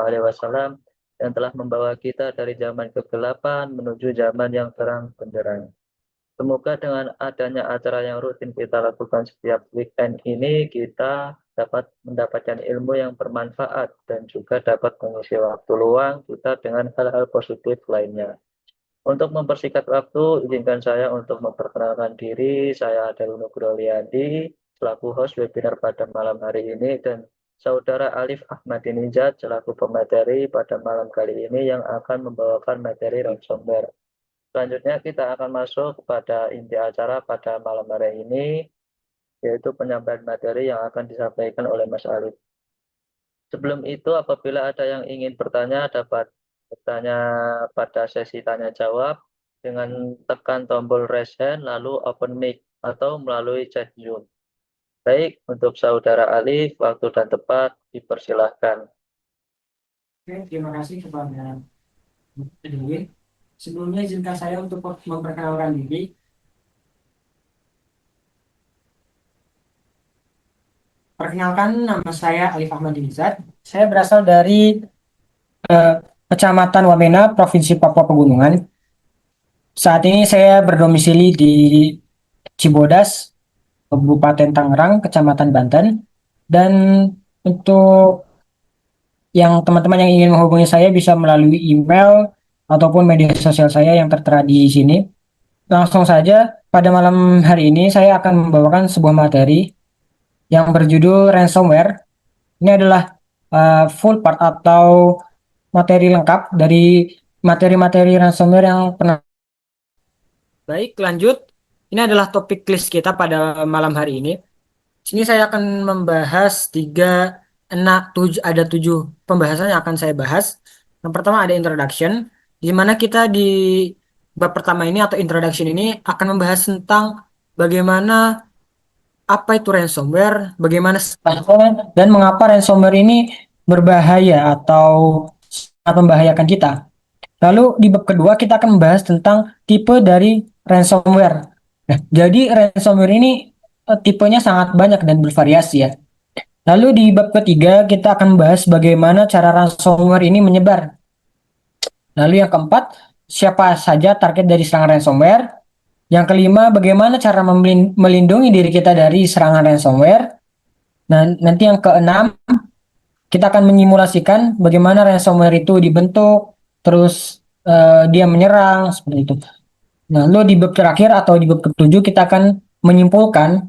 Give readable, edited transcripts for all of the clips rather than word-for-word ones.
SAW yang telah membawa kita dari zaman kegelapan menuju zaman yang terang benderang. Semoga dengan adanya acara yang rutin kita lakukan setiap weekend ini, kita dapat mendapatkan ilmu yang bermanfaat dan juga dapat mengisi waktu luang kita dengan hal-hal positif lainnya. Untuk mempersingkat waktu, izinkan saya untuk memperkenalkan diri. Saya adalah Nugroho Liandi, selaku host webinar pada malam hari ini, dan Saudara Alif Ahmadinejad selaku pemateri pada malam kali ini yang akan membawakan materi ransomware. Selanjutnya kita akan masuk pada inti acara pada malam hari ini, yaitu penyampaian materi yang akan disampaikan oleh Mas Alif. Sebelum itu, apabila ada yang ingin bertanya, dapat bertanya pada sesi tanya jawab dengan tekan tombol raise hand, lalu open mic atau melalui chat Zoom. Baik, untuk Saudara Alif, waktu dan tempat dipersilahkan. Oke, terima kasih kepada Edwin. Sebelumnya izinkan saya untuk memperkenalkan diri. Perkenalkan, nama saya Alif Ahmadinejad. Saya berasal dari eh, Kecamatan Wamena, Provinsi Papua Pegunungan. Saat ini saya berdomisili di Cibodas, Kabupaten Tangerang, Kecamatan Banten. Dan untuk yang teman-teman yang ingin menghubungi saya bisa melalui email ataupun media sosial saya yang tertera di sini. Langsung saja, pada malam hari ini saya akan membawakan sebuah materi yang berjudul ransomware. Ini adalah full part atau materi lengkap dari materi-materi ransomware yang pernah. Baik, lanjut. Ini adalah topik list kita pada malam hari ini. Sini saya akan membahas ada tujuh pembahasan yang akan saya bahas. Yang pertama ada introduction, di mana kita di bab pertama ini atau introduction ini akan membahas tentang bagaimana apa itu ransomware, bagaimana ransomware, dan mengapa ransomware ini berbahaya atau sangat membahayakan kita. Lalu di bab kedua kita akan membahas tentang tipe dari ransomware. Nah, jadi ransomware ini tipenya sangat banyak dan bervariasi ya. Lalu di bab ketiga kita akan membahas bagaimana cara ransomware ini menyebar. Lalu yang keempat, siapa saja target dari serangan ransomware. Yang kelima, bagaimana cara melindungi diri kita dari serangan ransomware. Nah, nanti yang keenam, kita akan menyimulasikan bagaimana ransomware itu dibentuk, terus dia menyerang, seperti itu. Nah, lalu di bab terakhir atau di bab ketujuh kita akan menyimpulkan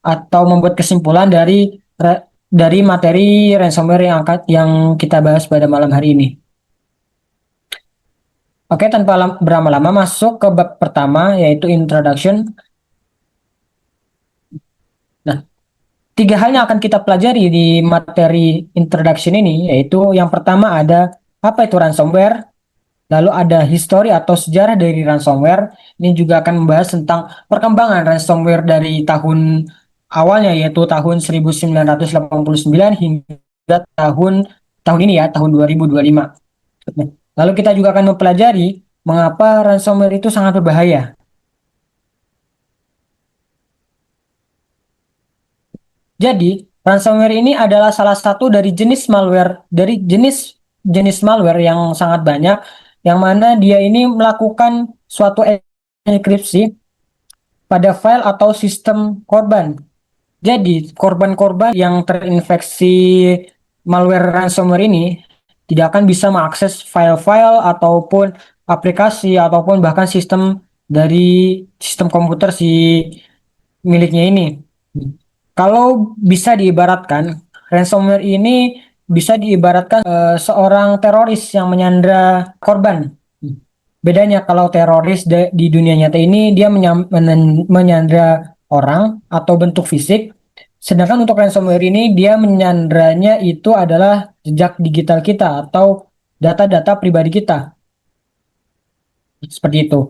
atau membuat kesimpulan dari materi ransomware yang kita bahas pada malam hari ini. Oke, tanpa berlama-lama masuk ke bab pertama yaitu introduction. Nah, tiga hal yang akan kita pelajari di materi introduction ini yaitu yang pertama ada apa itu ransomware, lalu ada histori atau sejarah dari ransomware. Ini juga akan membahas tentang perkembangan ransomware dari tahun awalnya yaitu tahun 1989 hingga tahun ini ya, tahun 2025. Lalu kita juga akan mempelajari mengapa ransomware itu sangat berbahaya. Jadi, ransomware ini adalah salah satu dari jenis jenis malware yang sangat banyak yang mana dia ini melakukan suatu enkripsi pada file atau sistem korban. Jadi, korban-korban yang terinfeksi malware ransomware ini tidak akan bisa mengakses file-file ataupun aplikasi ataupun bahkan sistem dari sistem komputer si miliknya ini. Kalau bisa diibaratkan, ransomware ini bisa diibaratkan seorang teroris yang menyandra korban. Bedanya kalau teroris di dunia nyata ini dia menyandra orang atau bentuk fisik, sedangkan untuk ransomware ini dia menyandranya itu adalah jejak digital kita atau data-data pribadi kita. Seperti itu.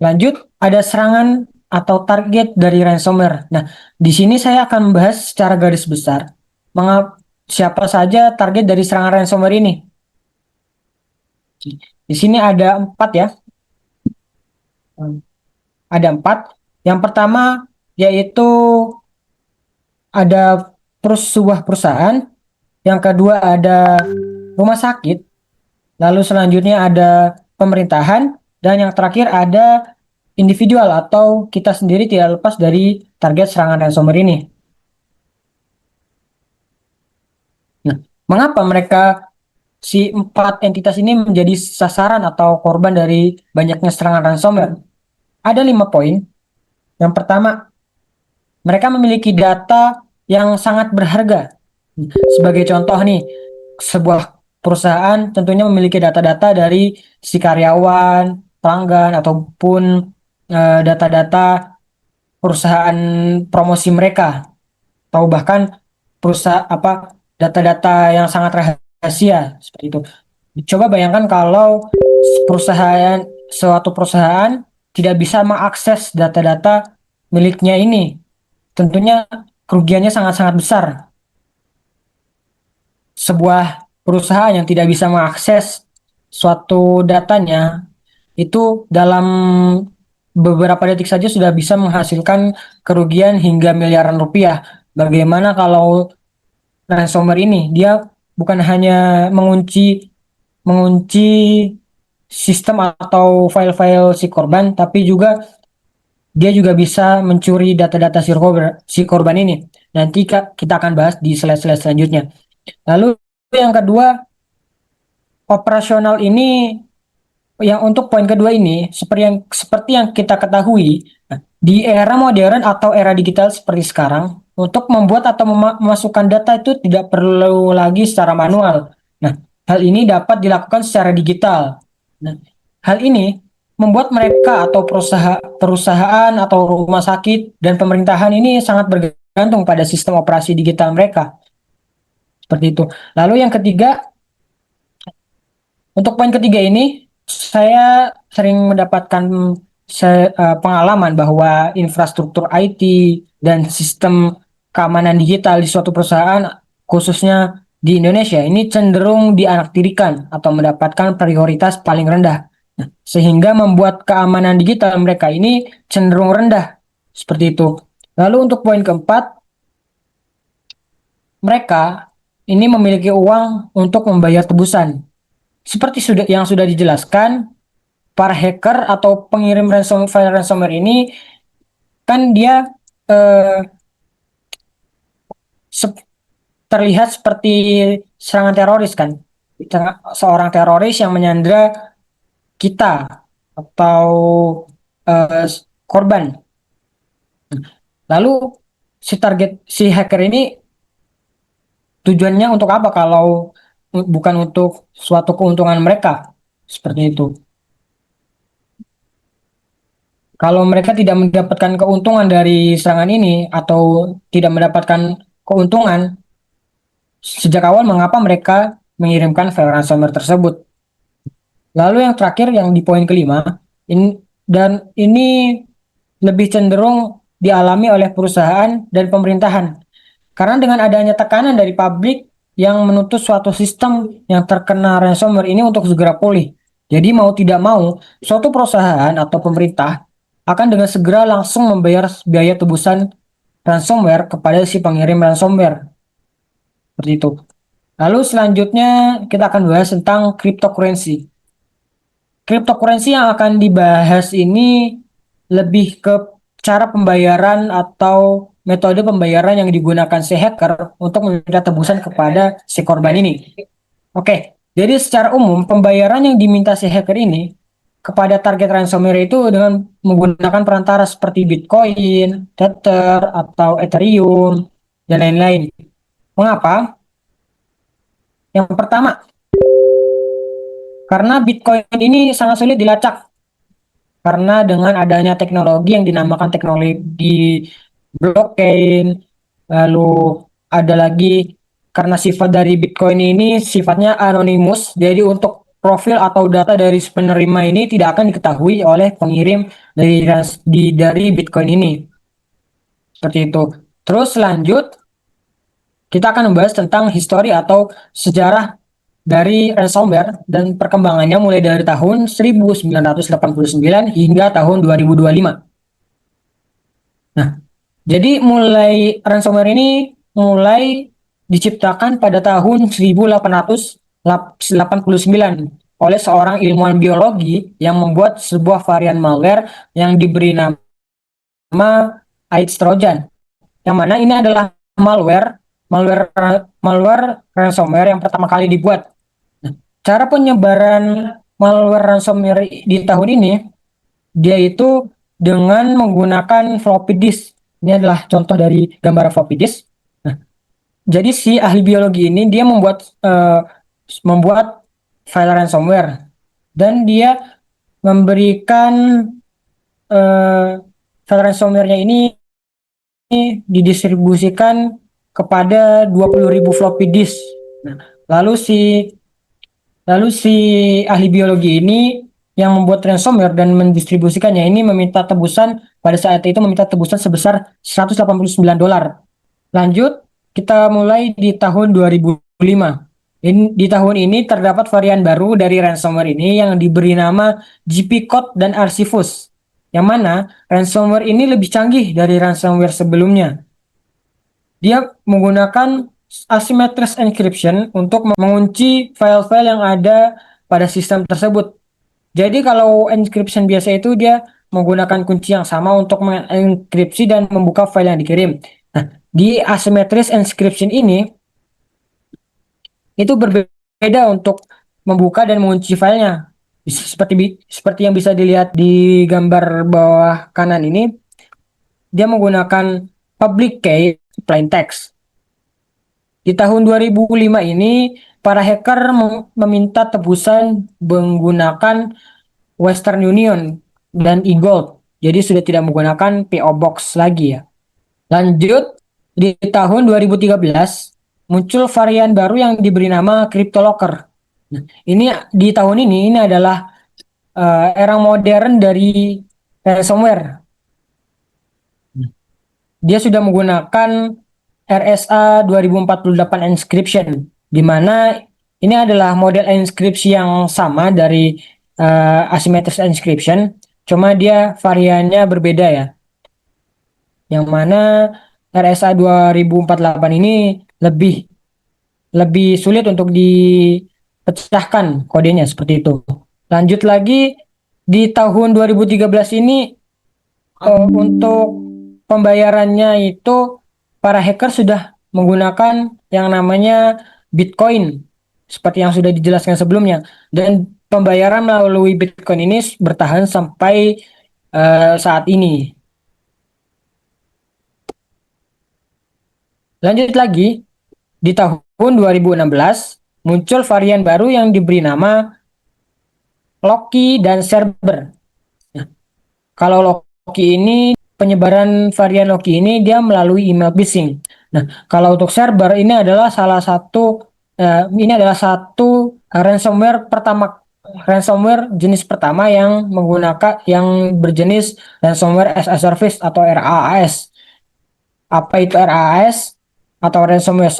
Lanjut, ada serangan atau target dari ransomware. Nah, di sini saya akan membahas secara garis besar siapa saja target dari serangan ransomware ini. Di sini ada empat ya. Ada empat. Yang pertama yaitu ada sebuah perusahaan, yang kedua ada rumah sakit, lalu selanjutnya ada pemerintahan, dan yang terakhir ada individual atau kita sendiri tidak lepas dari target serangan ransomware ini. Nah, mengapa si empat entitas ini menjadi sasaran atau korban dari banyaknya serangan ransomware? Ada 5 poin. Yang pertama, mereka memiliki data yang sangat berharga. Sebagai contoh nih, sebuah perusahaan tentunya memiliki data-data dari si karyawan, pelanggan, ataupun data-data perusahaan promosi mereka, atau bahkan perusahaan apa data-data yang sangat rahasia seperti itu. Coba bayangkan kalau suatu perusahaan tidak bisa mengakses data-data miliknya ini, tentunya kerugiannya sangat-sangat besar. Sebuah perusahaan yang tidak bisa mengakses suatu datanya itu dalam beberapa detik saja sudah bisa menghasilkan kerugian hingga miliaran rupiah. Bagaimana kalau ransomware ini dia bukan hanya mengunci mengunci sistem atau file-file si korban, tapi juga dia juga bisa mencuri data-data si korban ini. Nanti kita akan bahas di slide-slide selanjutnya. Lalu yang kedua, operasional ini, yang untuk poin kedua ini, seperti yang kita ketahui, di era modern atau era digital seperti sekarang, untuk membuat atau memasukkan data itu tidak perlu lagi secara manual. Nah, hal ini dapat dilakukan secara digital. Nah, hal ini membuat mereka atau perusahaan atau rumah sakit dan pemerintahan ini sangat bergantung pada sistem operasi digital mereka. Seperti itu. Lalu yang ketiga, untuk poin ketiga ini, saya sering mendapatkan pengalaman bahwa infrastruktur IT dan sistem keamanan digital di suatu perusahaan, khususnya di Indonesia, ini cenderung dianaktirikan atau mendapatkan prioritas paling rendah. Nah, sehingga membuat keamanan digital mereka ini cenderung rendah. Seperti itu. Lalu untuk poin keempat, mereka ini memiliki uang untuk membayar tebusan. Seperti yang sudah dijelaskan, para hacker atau pengirim file ransomware ini kan dia eh, se- terlihat seperti serangan teroris kan. Seorang teroris yang menyandra kita atau eh, korban. Lalu si hacker ini tujuannya untuk apa kalau bukan untuk suatu keuntungan mereka? Seperti itu. Kalau mereka tidak mendapatkan keuntungan dari serangan ini atau tidak mendapatkan keuntungan sejak awal, mengapa mereka mengirimkan file ransomware tersebut? Lalu yang terakhir yang di poin kelima, ini lebih cenderung dialami oleh perusahaan dan pemerintahan. Karena dengan adanya tekanan dari publik yang menuntut suatu sistem yang terkena ransomware ini untuk segera pulih. Jadi mau tidak mau, suatu perusahaan atau pemerintah akan dengan segera langsung membayar biaya tebusan ransomware kepada si pengirim ransomware. Seperti itu. Lalu selanjutnya kita akan bahas tentang cryptocurrency. Cryptocurrency yang akan dibahas ini lebih ke cara pembayaran atau metode pembayaran yang digunakan si hacker untuk meminta tebusan kepada si korban ini. Oke, jadi secara umum pembayaran yang diminta si hacker ini kepada target ransomware itu dengan menggunakan perantara seperti Bitcoin, Tether, atau Ethereum, dan lain-lain. Mengapa? Yang pertama, karena Bitcoin ini sangat sulit dilacak. Karena dengan adanya teknologi yang dinamakan teknologi blockchain, lalu ada lagi karena sifat dari Bitcoin ini sifatnya anonimus, jadi untuk profil atau data dari penerima ini tidak akan diketahui oleh pengirim dari Bitcoin ini. Seperti itu. Terus lanjut, kita akan membahas tentang histori atau sejarah dari ransomware dan perkembangannya mulai dari tahun 1989 hingga tahun 2025. Nah, jadi mulai ransomware ini mulai diciptakan pada tahun 1889 oleh seorang ilmuwan biologi yang membuat sebuah varian malware yang diberi nama AIDS Trojan. Yang mana ini adalah malware malware malware ransomware yang pertama kali dibuat. Nah, cara penyebaran malware ransomware di tahun ini, dia itu dengan menggunakan floppy disk. Ini adalah contoh dari gambar floppy disk. Nah, jadi si ahli biologi ini dia membuat file ransomware dan dia memberikan file ransomware-nya ini didistribusikan kepada 20.000 floppy disk. Nah, lalu si Lalu si ahli biologi ini yang membuat ransomware dan mendistribusikannya ini meminta tebusan, pada saat itu meminta tebusan sebesar $189. Lanjut, kita mulai di tahun 2005. Di tahun ini terdapat varian baru dari ransomware ini yang diberi nama GP Code dan Archivus. Yang mana ransomware ini lebih canggih dari ransomware sebelumnya. Dia menggunakan asymmetric encryption untuk mengunci file-file yang ada pada sistem tersebut. Jadi kalau encryption biasa itu dia menggunakan kunci yang sama untuk mengenkripsi dan membuka file yang dikirim. Nah, di asymmetric encryption ini itu berbeda untuk membuka dan mengunci filenya. Seperti yang bisa dilihat di gambar bawah kanan ini, dia menggunakan public key plain text. Di tahun 2005 ini, para hacker meminta tebusan menggunakan Western Union dan eGold. Jadi sudah tidak menggunakan PO Box lagi ya. Lanjut, di tahun 2013 muncul varian baru yang diberi nama CryptoLocker. Nah, di tahun ini adalah era modern dari ransomware. Dia sudah menggunakan RSA 2048 encryption, di mana ini adalah model enkripsi yang sama dari asymmetric encryption, cuma dia variannya berbeda ya. Yang mana RSA 2048 ini lebih sulit untuk dipecahkan kodenya seperti itu. Lanjut lagi di tahun 2013 ini untuk pembayarannya itu para hacker sudah menggunakan yang namanya Bitcoin seperti yang sudah dijelaskan sebelumnya, dan pembayaran melalui Bitcoin ini bertahan sampai saat ini. Lanjut lagi, di tahun 2016 muncul varian baru yang diberi nama Loki dan Cerber. Nah, kalau Loki ini, penyebaran varian Loki ini dia melalui email phishing. Nah, kalau untuk Cerber ini adalah satu ransomware jenis pertama yang berjenis ransomware as a service atau RAAS. Apa itu RAAS atau ransomware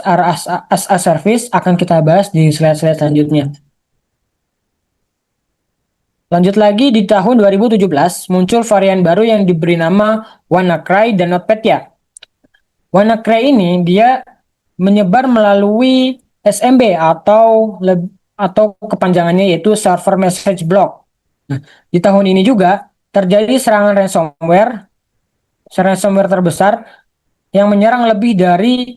as a service akan kita bahas di slide-slide selanjutnya. Lanjut lagi, di tahun 2017 muncul varian baru yang diberi nama WannaCry dan NotPetya. WannaCry ini dia menyebar melalui SMB atau kepanjangannya yaitu Server Message Block. Nah, di tahun ini juga terjadi serangan ransomware terbesar yang menyerang lebih dari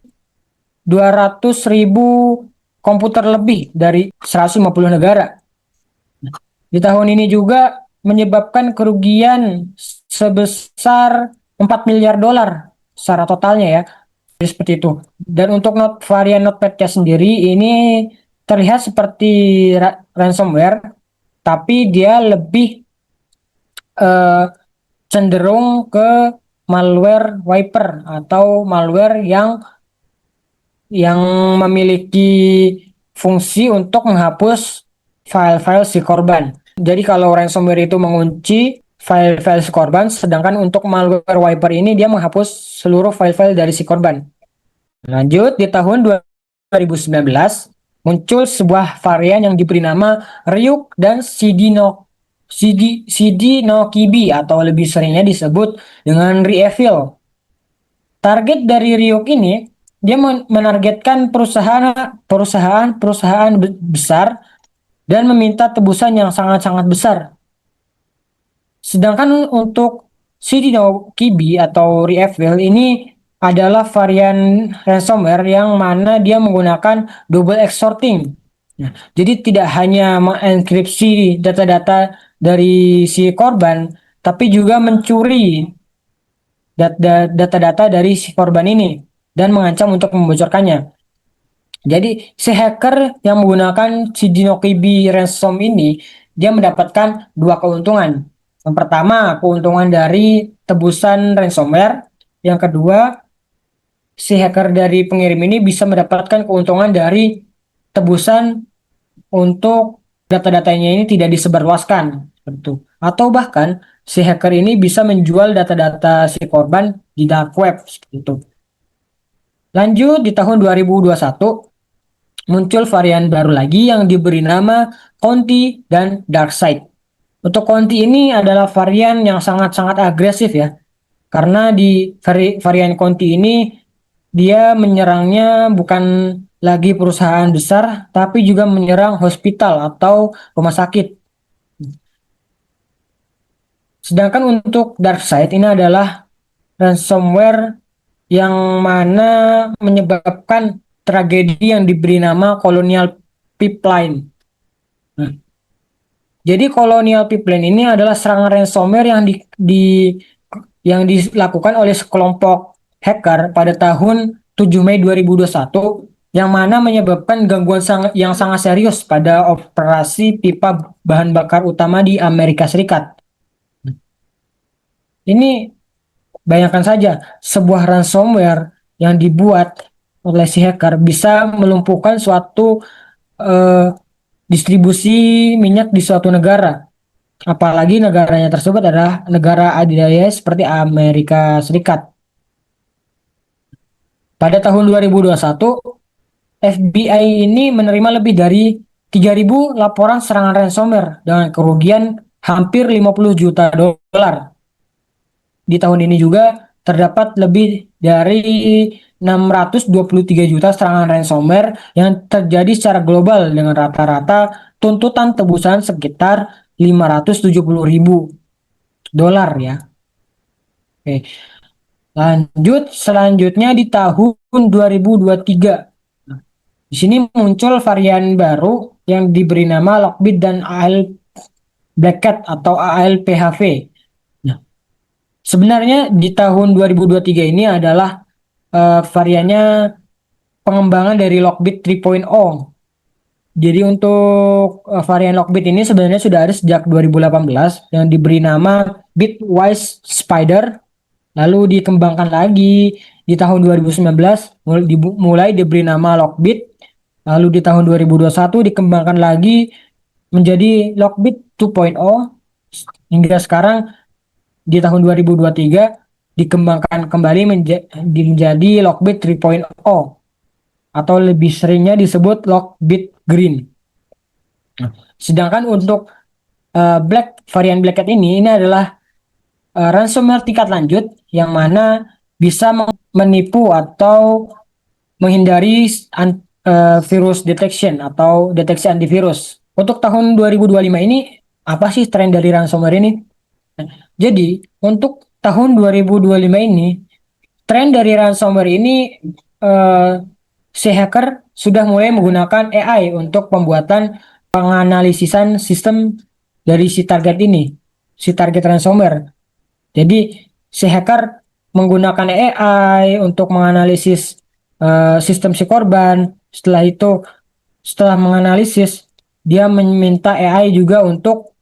200.000 komputer lebih dari 150 negara. Di tahun ini juga menyebabkan kerugian sebesar 4 miliar dolar secara totalnya ya. Jadi seperti itu. Dan untuk varian NotPetya sendiri ini terlihat seperti ransomware, tapi dia lebih cenderung ke malware wiper atau malware yang memiliki fungsi untuk menghapus file-file si korban. Jadi kalau ransomware itu mengunci file-file si korban, sedangkan untuk malware wiper ini dia menghapus seluruh file-file dari si korban. Lanjut, di tahun 2019 muncul sebuah varian yang diberi nama Ryuk dan CD-no-Kibi atau lebih seringnya disebut dengan Re-Evil. Target dari Ryuk ini dia menargetkan perusahaan besar dan meminta tebusan yang sangat-sangat besar. Sedangkan untuk Cyanokibi atau Reavil ini adalah varian ransomware yang mana dia menggunakan double X sorting. Nah, jadi tidak hanya mengenkripsi data-data dari si korban, tapi juga mencuri data-data dari si korban ini dan mengancam untuk membocorkannya. Jadi si hacker yang menggunakan si Dinokibi ransom ini dia mendapatkan dua keuntungan. Yang pertama, keuntungan dari tebusan ransomware. Yang kedua, si hacker dari pengirim ini bisa mendapatkan keuntungan dari tebusan untuk data-datanya ini tidak disebarluaskan. Betul. Atau bahkan si hacker ini bisa menjual data-data si korban di dark web seperti itu. Lanjut di tahun 2021 muncul varian baru lagi yang diberi nama Conti dan Darkseid. Untuk Conti ini adalah varian yang sangat-sangat agresif ya. Karena di varian Conti ini dia menyerangnya bukan lagi perusahaan besar tapi juga menyerang hospital atau rumah sakit. Sedangkan untuk Darkseid ini adalah ransomware yang mana menyebabkan tragedi yang diberi nama Colonial Pipeline. Nah, jadi Colonial Pipeline ini adalah serangan ransomware yang dilakukan oleh sekelompok hacker pada tahun 7 Mei 2021 yang mana menyebabkan gangguan yang sangat serius pada operasi pipa bahan bakar utama di Amerika Serikat. Ini bayangkan saja sebuah ransomware yang dibuat oleh si hacker bisa melumpuhkan suatu eh, distribusi minyak di suatu negara. Apalagi negaranya tersebut adalah negara adidaya seperti Amerika Serikat. Pada tahun 2021, FBI ini menerima lebih dari 3.000 laporan serangan ransomware dengan kerugian hampir 50 juta dolar. Di tahun ini juga terdapat lebih dari 623 juta serangan ransomware yang terjadi secara global dengan rata-rata tuntutan tebusan sekitar 570.000 dolar ya. Oke, lanjut selanjutnya di tahun 2023. Nah, di sini muncul varian baru yang diberi nama Lockbit dan AL Black Cat atau ALPHV. Nah, sebenarnya di tahun 2023 ini adalah variannya pengembangan dari Lockbit 3.0. Jadi untuk varian Lockbit ini sebenarnya sudah ada sejak 2018 yang diberi nama Bitwise Spider. Lalu dikembangkan lagi di tahun 2019 mulai diberi nama Lockbit. Lalu di tahun 2021 dikembangkan lagi menjadi Lockbit 2.0 hingga sekarang di tahun 2023 dikembangkan kembali menjadi Lockbit 3.0 atau lebih seringnya disebut Lockbit Green. Sedangkan untuk varian Black Hat ini adalah ransomware tingkat lanjut yang mana bisa menipu atau menghindari virus detection atau deteksi antivirus. Untuk tahun 2025 ini apa sih tren dari ransomware ini? Jadi untuk tahun 2025 ini tren dari ransomware ini eh, si hacker sudah mulai menggunakan AI untuk pembuatan penganalisisan sistem dari si target ini, si target ransomware. Jadi si hacker menggunakan AI untuk menganalisis sistem si korban. Setelah itu, setelah menganalisis, dia meminta AI juga untuk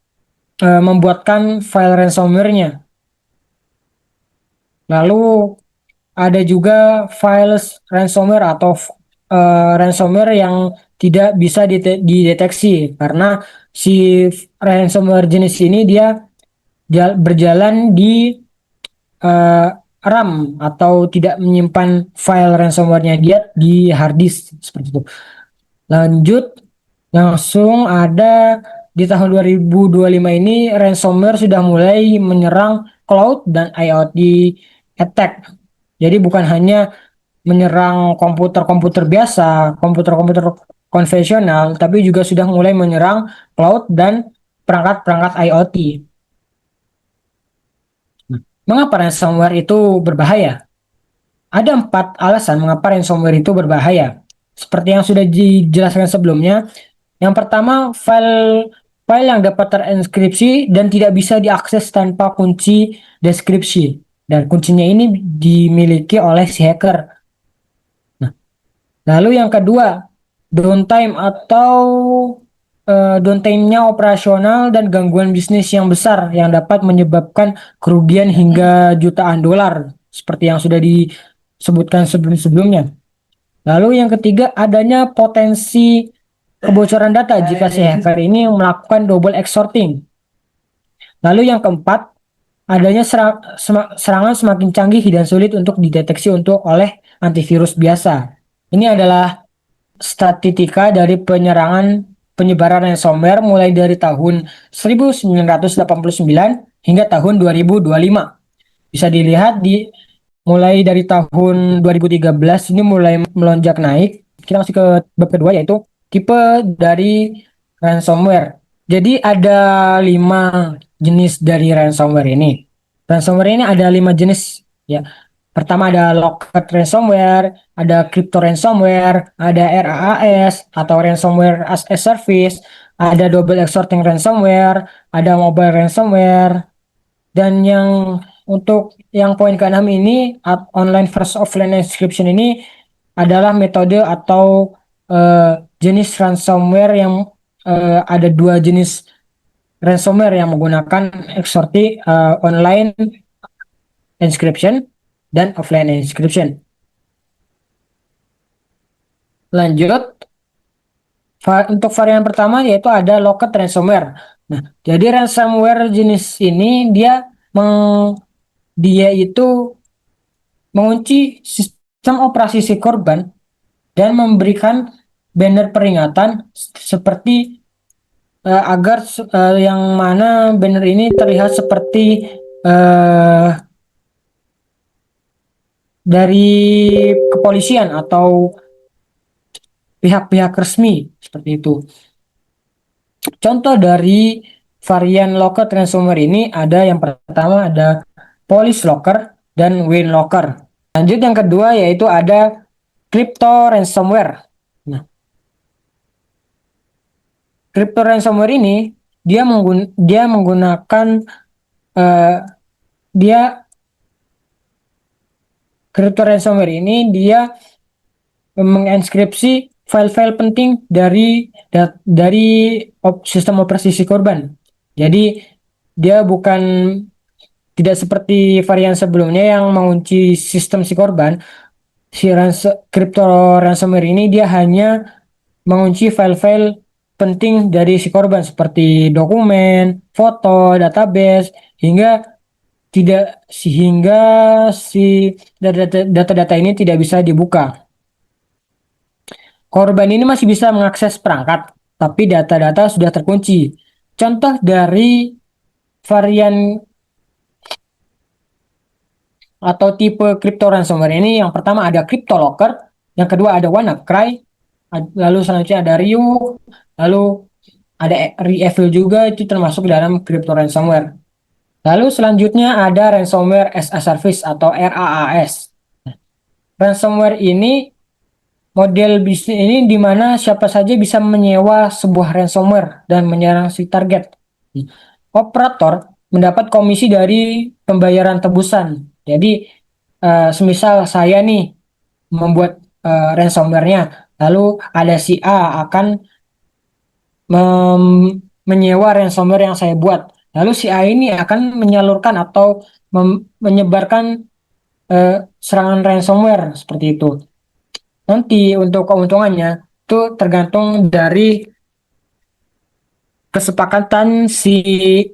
membuatkan file ransomware-nya. Lalu ada juga files ransomware atau ransomware yang tidak bisa dideteksi karena si ransomware jenis ini dia berjalan di uh, RAM atau tidak menyimpan file ransomware-nya dia di hard disk seperti itu. Lanjut langsung ada di tahun 2025 ini ransomware sudah mulai menyerang cloud dan IoT attack. Jadi bukan hanya menyerang komputer-komputer biasa, komputer-komputer konvensional, tapi juga sudah mulai menyerang cloud dan perangkat-perangkat IoT. Mengapa ransomware itu berbahaya? Ada 4 alasan mengapa ransomware itu berbahaya. Seperti yang sudah dijelaskan sebelumnya, yang pertama, file yang dapat terenkripsi dan tidak bisa diakses tanpa kunci deskripsi. Dan kuncinya ini dimiliki oleh si hacker. Nah, lalu yang kedua, downtime atau downtime-nya operasional dan gangguan bisnis yang besar yang dapat menyebabkan kerugian hingga jutaan dolar, seperti yang sudah disebutkan sebelum-sebelumnya. Lalu yang ketiga, adanya potensi kebocoran data jika si hacker ini melakukan double extorting. Lalu yang keempat, adanya serangan semakin canggih dan sulit untuk dideteksi oleh antivirus biasa. Ini adalah statistika dari penyebaran ransomware mulai dari tahun 1989 hingga tahun 2025. Bisa dilihat mulai dari tahun 2013 ini mulai melonjak naik. Kita masuk ke bab kedua, yaitu tipe dari ransomware. Jadi ada 5 jenis dari ransomware ini. Ransomware ini ada 5 jenis, ya. Pertama ada locket ransomware, ada crypto ransomware, ada RAAS atau ransomware as a service, ada double extorting ransomware, ada mobile ransomware, dan untuk yang poin ke-6 ini, online versus offline encryption ini adalah metode atau jenis ransomware yang ada 2 jenis ransomware yang menggunakan online encryption dan offline encryption. Lanjut, untuk varian pertama yaitu ada locket ransomware. Nah, jadi ransomware jenis ini dia itu mengunci sistem operasi si korban dan memberikan banner peringatan seperti agar yang mana banner ini terlihat seperti dari kepolisian atau pihak-pihak resmi seperti itu. Contoh dari varian locker ransomware ini ada yang pertama ada Police Locker dan Wayne Locker. Lanjut yang kedua yaitu ada Crypto Ransomware. Nah, Crypto Ransomware ini dia menggunakan uh, dia Crypto Ransomware ini dia menginskripsi file-file penting dari sistem operasi si korban. Jadi dia tidak seperti varian sebelumnya yang mengunci sistem si korban. Crypto ransomware ini dia hanya mengunci file-file penting dari si korban seperti dokumen, foto, database, sehingga si data-data ini tidak bisa dibuka. Korban ini masih bisa mengakses perangkat, tapi data-data sudah terkunci. Contoh dari varian atau tipe crypto ransomware ini, yang pertama ada CryptoLocker, yang kedua ada WannaCry, lalu selanjutnya ada Ryuk, lalu ada Re-Evil juga, itu termasuk dalam crypto ransomware. Lalu selanjutnya ada ransomware as a service atau RAAS. Ransomware ini model bisnis ini di mana siapa saja bisa menyewa sebuah ransomware dan menyerang si target. Operator mendapat komisi dari pembayaran tebusan. Jadi, semisal saya nih membuat ransomware-nya, lalu ada si A akan menyewa ransomware yang saya buat. Lalu si A ini akan menyalurkan atau menyebarkan serangan ransomware seperti itu. Nanti untuk keuntungannya itu tergantung dari kesepakatan si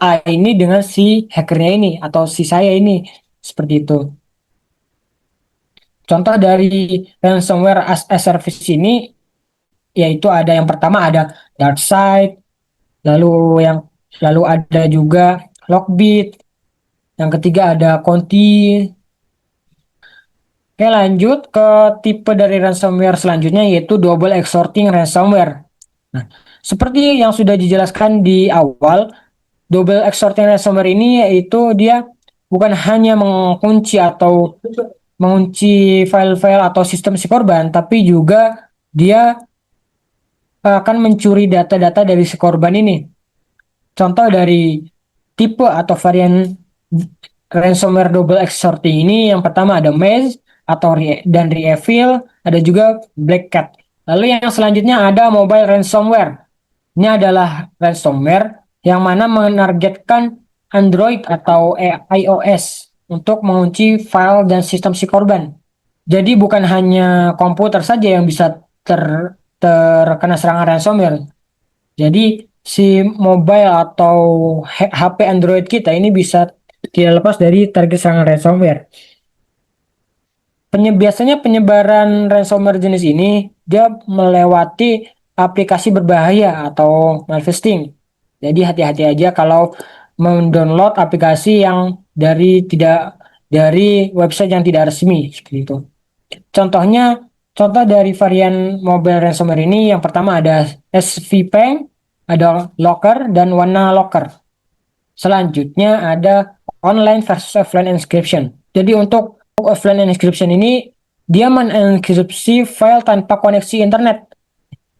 A ini dengan si hackernya ini atau si saya ini seperti itu. Contoh dari ransomware as a service ini yaitu ada yang pertama ada DarkSide, lalu ada juga Lockbit, yang ketiga ada Conti, Oke, lanjut ke tipe dari ransomware selanjutnya yaitu double extorting ransomware. Nah, seperti yang sudah dijelaskan di awal, double extorting ransomware ini yaitu dia bukan hanya mengunci atau mengunci file-file atau sistem si korban, tapi juga dia akan mencuri data-data dari si korban ini. Contoh dari tipe atau varian ransomware double extorting ini yang pertama ada Maze atau dan Reevil, ada juga Black Cat. Lalu yang selanjutnya ada mobile ransomware. Ini adalah ransomware yang mana menargetkan Android atau iOS untuk mengunci file dan sistem si korban. Jadi bukan hanya komputer saja yang bisa terkena serangan ransomware. Jadi si mobile atau HP Android kita ini bisa tidak lepas dari target serangan ransomware. Biasanya penyebaran ransomware jenis ini dia melewati aplikasi berbahaya atau malfisting. Jadi hati-hati aja kalau mendownload aplikasi yang dari website yang tidak resmi seperti itu. Contohnya, contoh dari varian mobile ransomware ini yang pertama ada SVPeng, ada Locker dan Wana Locker. Selanjutnya ada online versus offline encryption. Jadi untuk offline encryption ini dia menenkripsi file tanpa koneksi internet.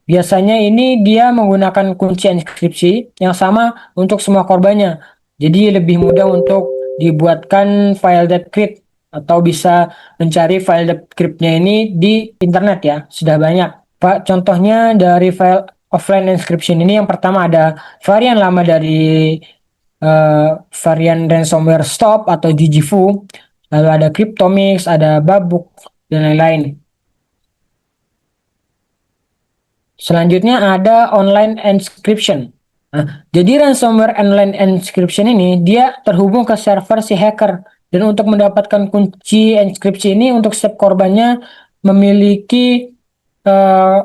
Biasanya ini dia menggunakan kunci enkripsi yang sama untuk semua korbannya. Jadi lebih mudah untuk dibuatkan file decrypt atau bisa mencari file decryptnya ini di internet ya. Sudah banyak. Pak, contohnya dari file offline encryption ini yang pertama ada varian lama dari varian ransomware Stop atau Jijifoo, lalu ada Cryptomix, ada Babuk, dan lain-lain. Selanjutnya ada online encryption. Nah, jadi ransomware online encryption ini dia terhubung ke server si hacker dan untuk mendapatkan kunci enkripsi ini untuk setiap korbannya memiliki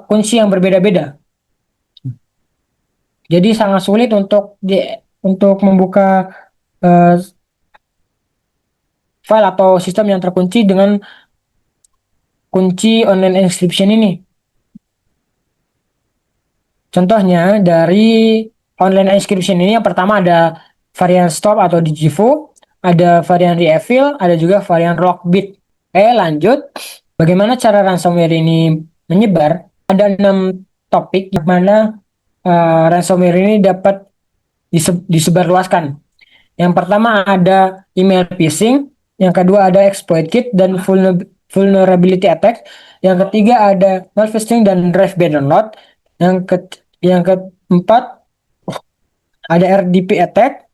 kunci yang berbeda-beda. Jadi sangat sulit untuk membuka uh, file atau sistem yang terkunci dengan kunci online encryption ini. Contohnya dari online encryption ini yang pertama ada varian Stop atau Digivo, ada varian Reevil, ada juga varian Lockbit. Lanjut. Bagaimana cara ransomware ini menyebar? Ada 6 topik di mana ransomware ini dapat disebarluaskan. Yang pertama ada email phishing, yang kedua ada exploit kit dan vulnerability attack, yang ketiga ada malfisting dan drive by download, yang keempat ada RDP attack,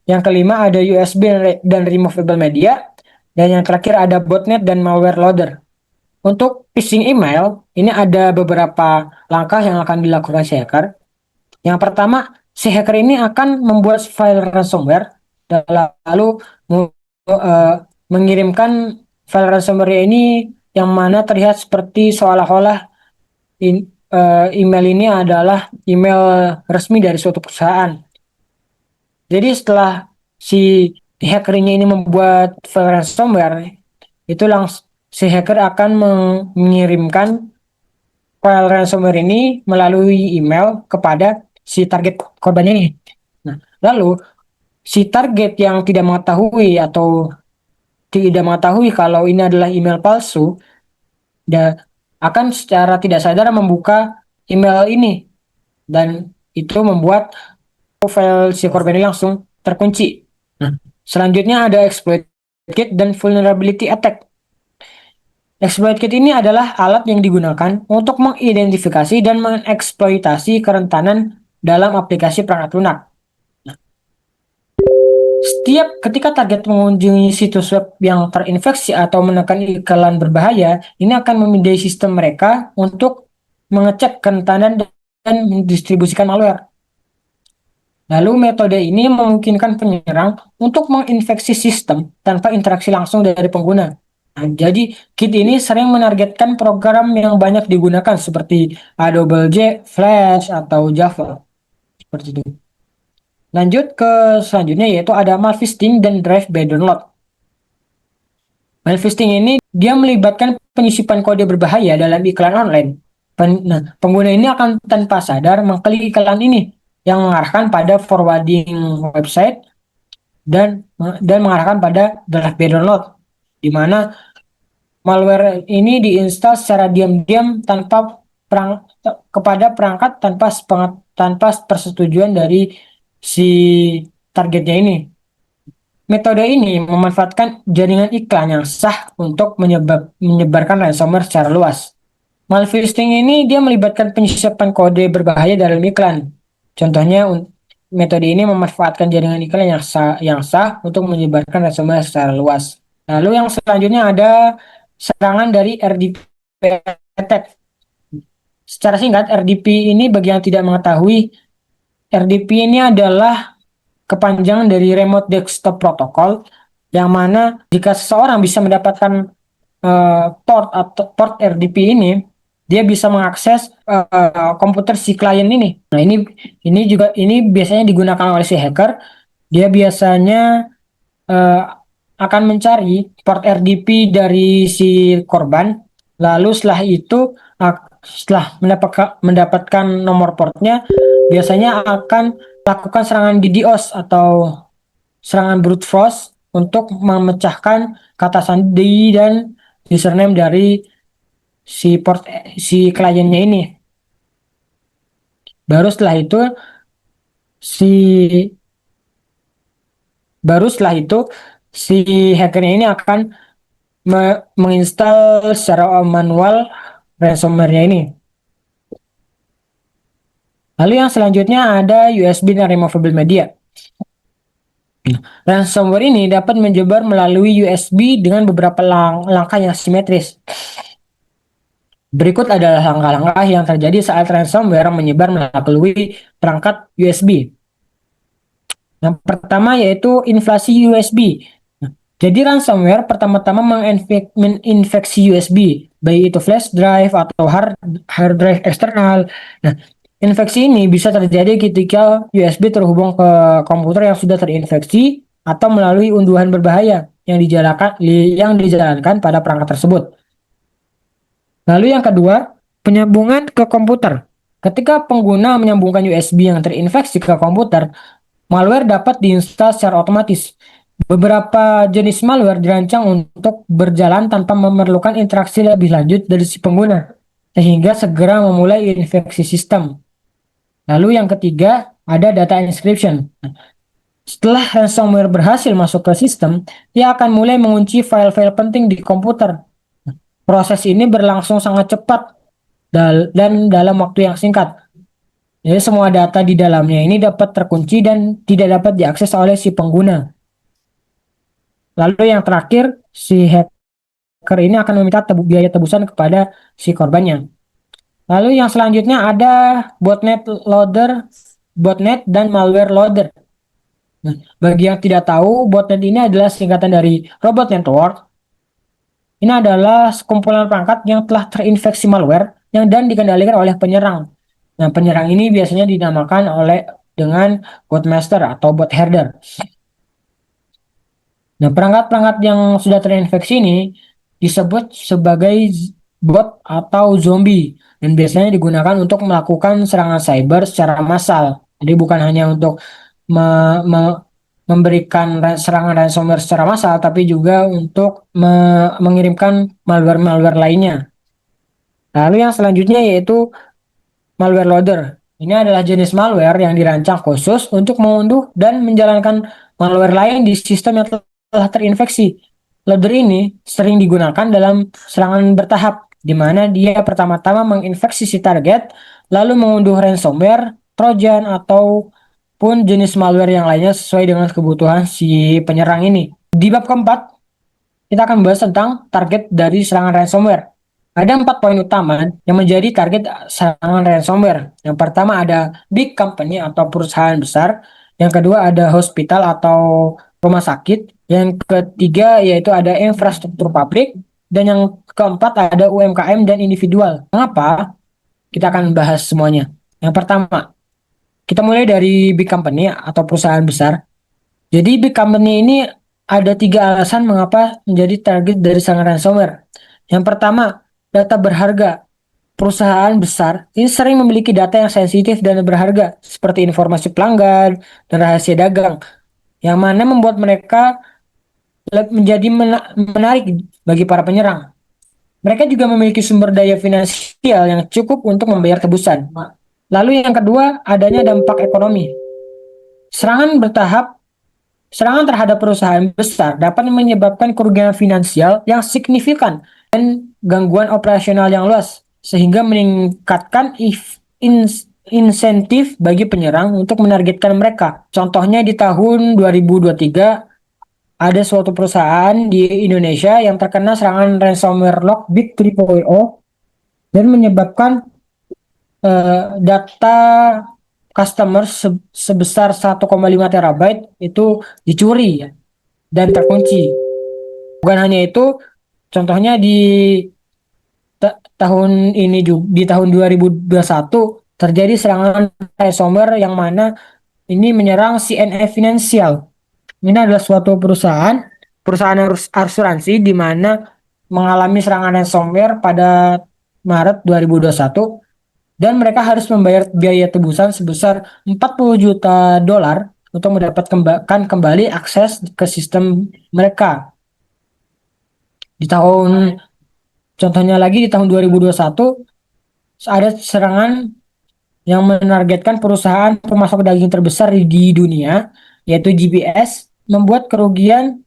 yang kelima ada USB dan removable media, dan yang terakhir ada botnet dan malware loader. Untuk phishing email, ini ada beberapa langkah yang akan dilakukan si hacker. Yang pertama, si hacker ini akan membuat file ransomware dan lalu mengirimkan file ransomware ini yang mana terlihat seperti seolah-olah email ini adalah email resmi dari suatu perusahaan. Jadi setelah si hacker ini membuat file ransomware, itu langsung si hacker akan mengirimkan file ransomware ini melalui email kepada si target korbannya ini. Nah, lalu si target yang tidak mengetahui atau tidak mengetahui kalau ini adalah email palsu, dia akan secara tidak sadar membuka email ini dan itu membuat file si korban ini langsung terkunci. Nah, selanjutnya ada exploit kit dan vulnerability attack. Exploit kit ini adalah alat yang digunakan untuk mengidentifikasi dan mengeksploitasi kerentanan dalam aplikasi perangkat lunak. Ketika target mengunjungi situs web yang terinfeksi atau menekan iklan berbahaya, ini akan memindai sistem mereka untuk mengecek kerentanan dan mendistribusikan malware. Lalu metode ini memungkinkan penyerang untuk menginfeksi sistem tanpa interaksi langsung dari pengguna. Nah, jadi kit ini sering menargetkan program yang banyak digunakan seperti Adobe J, Flash, atau Java. Seperti itu. Lanjut ke selanjutnya yaitu ada malfisting dan drive by download. Malfisting ini dia melibatkan penyisipan kode berbahaya dalam iklan online. Nah, pengguna ini akan tanpa sadar mengklik iklan ini yang mengarahkan pada forwarding website dan mengarahkan pada drive download, di mana malware ini diinstal secara diam-diam kepada perangkat tanpa persetujuan dari si targetnya ini. Metode ini memanfaatkan jaringan iklan yang sah untuk menyebarkan ransomware secara luas. Malfisting ini dia melibatkan penyisipan kode berbahaya dalam iklan. Contohnya, metode ini memanfaatkan jaringan iklan yang sah untuk menyebarkan ransomware secara luas. Lalu yang selanjutnya ada serangan dari RDP attack. Secara singkat, RDP ini bagi yang tidak mengetahui, RDP ini adalah kepanjangan dari Remote Desktop Protocol, yang mana jika seseorang bisa mendapatkan port RDP ini, dia bisa mengakses komputer si klien ini. Nah, ini biasanya digunakan oleh si hacker. Dia biasanya uh, akan mencari port RDP dari si korban. Lalu setelah mendapatkan nomor portnya, biasanya akan lakukan serangan DDoS atau serangan brute force untuk memecahkan kata sandi dan username dari si kliennya ini. Baru setelah itu si baru setelah itu si hackernya ini akan menginstal secara manual ransomware-nya ini. Lalu yang selanjutnya ada USB dan removable media. Ransomware ini dapat menyebar melalui USB dengan beberapa langkah yang simetris. Berikut adalah langkah-langkah yang terjadi saat ransomware menyebar melalui perangkat USB. Yang pertama yaitu inflasi USB. Jadi ransomware pertama-tama menginfeksi USB, baik itu flash drive atau hard drive eksternal. Nah, infeksi ini bisa terjadi ketika USB terhubung ke komputer yang sudah terinfeksi atau melalui unduhan berbahaya yang dijalankan pada perangkat tersebut. Lalu yang kedua, penyambungan ke komputer. Ketika pengguna menyambungkan USB yang terinfeksi ke komputer, malware dapat diinstal secara otomatis. Beberapa jenis malware dirancang untuk berjalan tanpa memerlukan interaksi lebih lanjut dari si pengguna, sehingga segera memulai infeksi sistem. Lalu yang ketiga, ada data encryption. Setelah ransomware berhasil masuk ke sistem, dia akan mulai mengunci file-file penting di komputer. Proses ini berlangsung sangat cepat dan dalam waktu yang singkat. Jadi semua data di dalamnya ini dapat terkunci dan tidak dapat diakses oleh si pengguna. Lalu yang terakhir, si hacker ini akan meminta biaya tebusan kepada si korbannya. Lalu yang selanjutnya ada botnet dan malware loader. Nah, bagi yang tidak tahu, botnet ini adalah singkatan dari robot network. Ini adalah sekumpulan perangkat yang telah terinfeksi malware dan dikendalikan oleh penyerang. Nah, penyerang ini biasanya dinamakan dengan botmaster atau bot herder. Nah, perangkat-perangkat yang sudah terinfeksi ini disebut sebagai bot atau zombie dan biasanya digunakan untuk melakukan serangan cyber secara massal. Jadi bukan hanya untuk me me memberikan serangan ransomware secara massal, tapi juga untuk mengirimkan malware-malware lainnya. Lalu yang selanjutnya yaitu malware loader. Ini adalah jenis malware yang dirancang khusus untuk mengunduh dan menjalankan malware lain di sistem yang telah terinfeksi. Loader ini sering digunakan dalam serangan bertahap, di mana dia pertama-tama menginfeksi si target, lalu mengunduh ransomware, trojan, ataupun jenis malware yang lainnya sesuai dengan kebutuhan si penyerang ini. Di bab keempat, kita akan bahas tentang target dari serangan ransomware. Ada 4 poin utama yang menjadi target serangan ransomware. Yang pertama ada big company atau perusahaan besar. Yang kedua ada hospital atau rumah sakit. Yang ketiga yaitu ada infrastruktur pabrik. Dan yang keempat ada UMKM dan individual. Mengapa? Kita akan bahas semuanya. Yang pertama, kita mulai dari big company atau perusahaan besar. Jadi big company ini ada 3 alasan mengapa menjadi target dari serangan ransomware. Yang pertama, data berharga. Perusahaan besar ini sering memiliki data yang sensitif dan berharga, seperti informasi pelanggan dan rahasia dagang, yang mana membuat mereka menjadi menarik bagi para penyerang. Mereka juga memiliki sumber daya finansial yang cukup untuk membayar tebusan. Lalu yang kedua, adanya dampak ekonomi. Serangan bertahap Serangan terhadap perusahaan besar dapat menyebabkan kerugian finansial yang signifikan dan gangguan operasional yang luas, sehingga meningkatkan insentif bagi penyerang untuk menargetkan mereka. Contohnya di tahun 2023, ada suatu perusahaan di Indonesia yang terkena serangan ransomware Lockbit 3.0 dan menyebabkan data customer sebesar 1,5 terabyte itu dicuri ya, dan terkunci. Bukan hanya itu, contohnya di tahun ini juga, di tahun 2021 terjadi serangan ransomware yang mana ini menyerang CNF Financial. Ini adalah suatu perusahaan asuransi di mana mengalami serangan ransomware pada Maret 2021, dan mereka harus membayar biaya tebusan sebesar 40 juta dolar untuk mendapatkan kembali akses ke sistem mereka. Di tahun Contohnya lagi di tahun 2021 ada serangan yang menargetkan perusahaan pemasok daging terbesar di dunia, yaitu GPS, membuat kerugian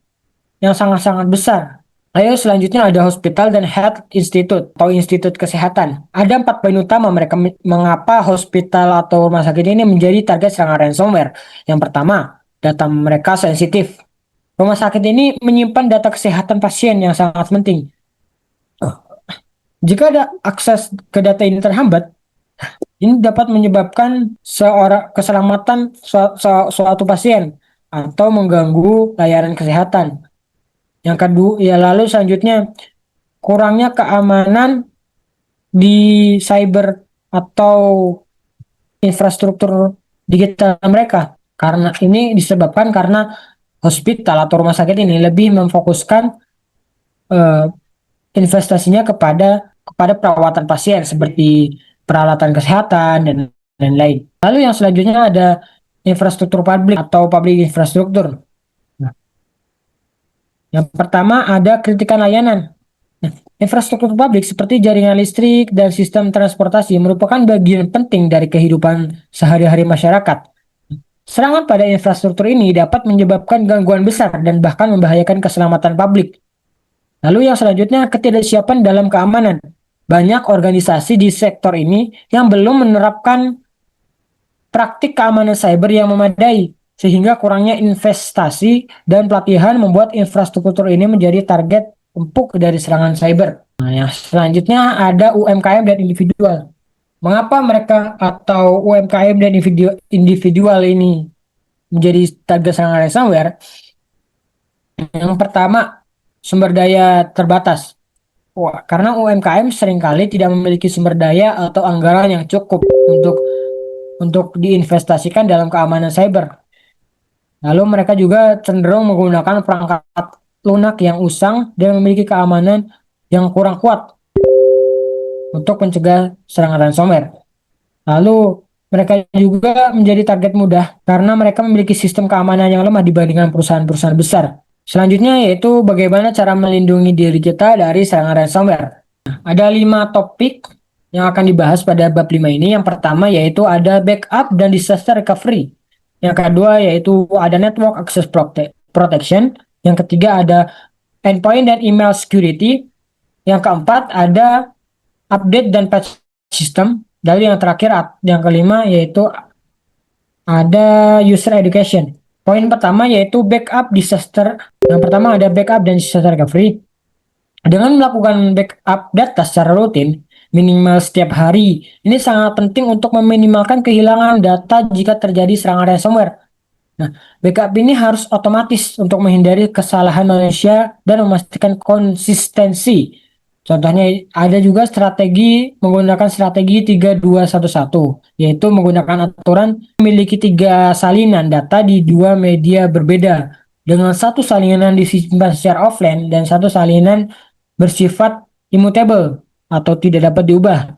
yang sangat-sangat besar. Lalu selanjutnya ada hospital dan health institute atau institut kesehatan. Ada 4 poin utama mereka mengapa hospital atau rumah sakit ini menjadi target serangan ransomware. Yang pertama, data mereka sensitif. Rumah sakit ini menyimpan data kesehatan pasien yang sangat penting. Jika ada akses ke data ini terhambat, ini dapat menyebabkan keselamatan suatu pasien atau mengganggu layanan kesehatan. Yang kedua, ya lalu selanjutnya kurangnya keamanan di cyber atau infrastruktur digital mereka. Karena ini disebabkan karena hospital atau rumah sakit ini lebih memfokuskan uh, investasinya kepada perawatan pasien seperti peralatan kesehatan dan lain-lain. Lalu yang selanjutnya ada infrastruktur publik atau public infrastruktur. Nah, yang pertama ada kritikan layanan. Nah, infrastruktur publik seperti jaringan listrik dan sistem transportasi merupakan bagian penting dari kehidupan sehari-hari masyarakat. Serangan pada infrastruktur ini dapat menyebabkan gangguan besar dan bahkan membahayakan keselamatan publik. Lalu yang selanjutnya, ketidaksiapan dalam keamanan. Banyak organisasi di sektor ini yang belum menerapkan praktik keamanan cyber yang memadai, sehingga kurangnya investasi dan pelatihan membuat infrastruktur ini menjadi target empuk dari serangan cyber. Nah, yang selanjutnya ada UMKM dan individual. Mengapa mereka atau UMKM dan individual ini menjadi target serangan ransomware? Yang pertama, sumber daya terbatas. Wah, karena UMKM seringkali tidak memiliki sumber daya atau anggaran yang cukup untuk diinvestasikan dalam keamanan cyber. Lalu mereka juga cenderung menggunakan perangkat lunak yang usang dan memiliki keamanan yang kurang kuat untuk mencegah serangan ransomware. Lalu mereka juga menjadi target mudah karena mereka memiliki sistem keamanan yang lemah dibandingkan perusahaan-perusahaan besar. Selanjutnya yaitu bagaimana cara melindungi diri kita dari serangan ransomware. Ada 5 topik yang akan dibahas pada bab 5 ini. Yang pertama yaitu ada backup dan disaster recovery. Yang kedua yaitu ada network access protection. Yang ketiga ada endpoint dan email security. Yang keempat ada update dan patch system. Lalu yang terakhir, yang kelima yaitu ada user education. Poin pertama yaitu backup disaster. Yang pertama ada backup dan disaster recovery. Dengan melakukan backup data secara rutin, minimal setiap hari, ini sangat penting untuk meminimalkan kehilangan data jika terjadi serangan ransomware. Nah, backup ini harus otomatis untuk menghindari kesalahan manusia dan memastikan konsistensi. Contohnya ada juga menggunakan strategi 3211, yaitu menggunakan aturan memiliki 3 salinan data di 2 media berbeda dengan satu salinan disimpan secara offline dan satu salinan bersifat immutable atau tidak dapat diubah.